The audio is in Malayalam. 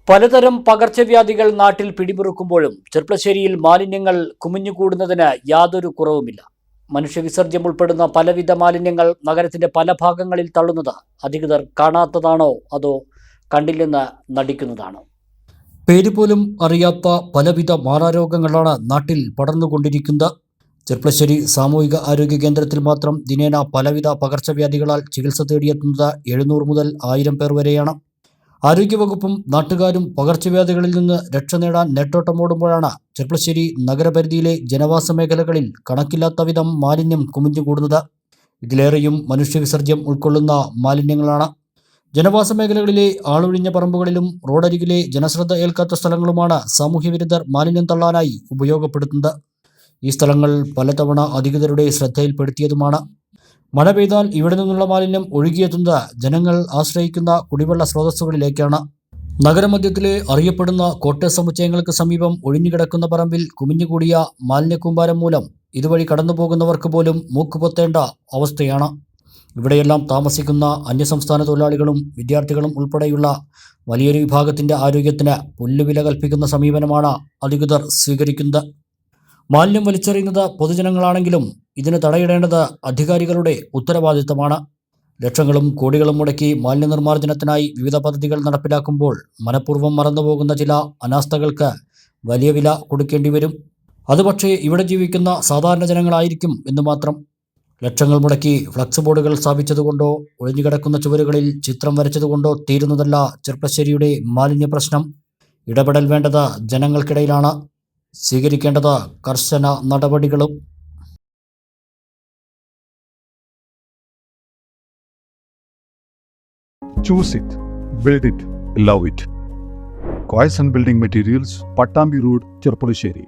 പലതരം പകർച്ചവ്യാധികൾ നാട്ടിൽ പിടിമുറുക്കുമ്പോഴും ചെർപ്പളശ്ശേരിയിൽ മാലിന്യങ്ങൾ കുമിഞ്ഞുകൂടുന്നതിന് യാതൊരു കുറവുമില്ല. മനുഷ്യവിസർജ്യം ഉൾപ്പെടുന്ന പലവിധ മാലിന്യങ്ങൾ നഗരത്തിന്റെ പല ഭാഗങ്ങളിൽ തള്ളുന്നത് അധികൃതർ കാണാത്തതാണോ അതോ കണ്ടില്ലെന്ന് നടിക്കുന്നതാണോ? പേരുപോലും അറിയാത്ത പലവിധ മാറാരോഗങ്ങളാണ് നാട്ടിൽ പടർന്നുകൊണ്ടിരിക്കുന്നത്. ചെർപ്പളശ്ശേരി സാമൂഹിക ആരോഗ്യ കേന്ദ്രത്തിൽ മാത്രം ദിനേന പലവിധ പകർച്ചവ്യാധികളാൽ ചികിത്സ തേടിയെത്തുന്നത് 700 മുതൽ 1000 പേർ വരെയാണ്. ആരോഗ്യവകുപ്പും നാട്ടുകാരും പകർച്ചവ്യാധികളിൽ നിന്ന് രക്ഷ നേടാൻ നെട്ടോട്ടമോടുമ്പോഴാണ് ചെർപ്പളശ്ശേരി നഗരപരിധിയിലെ ജനവാസ മേഖലകളിൽ കണക്കില്ലാത്ത വിധം മാലിന്യം കുമിഞ്ഞുകൂടുന്നത്. ഇതിലേറെയും മനുഷ്യവിസർജ്യം ഉൾക്കൊള്ളുന്ന മാലിന്യങ്ങളാണ്. ജനവാസ മേഖലകളിലെ ആളൊഴിഞ്ഞ പറമ്പുകളിലും റോഡരികിലെ ജനശ്രദ്ധ ഏൽക്കാത്ത സ്ഥലങ്ങളുമാണ് സാമൂഹ്യവിരുദ്ധർ മാലിന്യം തള്ളാനായി ഉപയോഗപ്പെടുത്തുന്നത്. ഈ സ്ഥലങ്ങൾ പലതവണ അധികൃതരുടെ ശ്രദ്ധയിൽപ്പെടുത്തിയതുമാണ്. മഴ പെയ്താൽ ഇവിടെ നിന്നുള്ള മാലിന്യം ഒഴുകിയെത്തുന്നത് ജനങ്ങൾ ആശ്രയിക്കുന്ന കുടിവെള്ള സ്രോതസ്സുകളിലേക്കാണ്. നഗരമധ്യത്തിലെ അറിയപ്പെടുന്ന കോട്ട സമുച്ചയങ്ങൾക്ക് സമീപം ഒഴിഞ്ഞുകിടക്കുന്ന പറമ്പിൽ കുമിഞ്ഞുകൂടിയ മാലിന്യക്കൂമ്പാരം മൂലം ഇതുവഴി കടന്നുപോകുന്നവർക്ക് പോലും മൂക്കുപൊത്തേണ്ട അവസ്ഥയാണ്. ഇവിടെയെല്ലാം താമസിക്കുന്ന അന്യസംസ്ഥാന തൊഴിലാളികളും വിദ്യാർത്ഥികളും ഉൾപ്പെടെയുള്ള വലിയൊരു വിഭാഗത്തിൻ്റെ ആരോഗ്യത്തിന് പുല്ലുവില കൽപ്പിക്കുന്ന സമീപനമാണ് അധികൃതർ സ്വീകരിക്കുന്നത്. മാലിന്യം വലിച്ചെറിയുന്നത് പൊതുജനങ്ങളാണെങ്കിലും ഇതിന് തടയിടേണ്ടത് അധികാരികളുടെ ഉത്തരവാദിത്തമാണ്. ലക്ഷങ്ങളും കോടികളും മുടക്കി മാലിന്യ നിർമ്മാർജ്ജനത്തിനായി വിവിധ പദ്ധതികൾ നടപ്പിലാക്കുമ്പോൾ മനഃപൂർവ്വം മറന്നുപോകുന്ന ചില അനാസ്ഥകൾക്ക് വലിയ വില കൊടുക്കേണ്ടി വരും. അത് പക്ഷേ ഇവിടെ ജീവിക്കുന്ന സാധാരണ ജനങ്ങളായിരിക്കും എന്ന് മാത്രം. ലക്ഷങ്ങൾ മുടക്കി ഫ്ലക്സ് ബോർഡുകൾ സ്ഥാപിച്ചതുകൊണ്ടോ ഒഴിഞ്ഞുകിടക്കുന്ന ചുവരുകളിൽ ചിത്രം വരച്ചതുകൊണ്ടോ തീരുന്നതല്ല ചെർപ്പളശ്ശേരിയുടെ മാലിന്യ പ്രശ്നം. ഇടപെടൽ വേണ്ടത് ജനങ്ങൾക്കിടയിലാണ്. സ്വീകരിക്കേണ്ടത് കർശന നടപടികളും. Choose it, build it, love it. Coys and Building Materials, Pattambi Road, Cherpalasheri.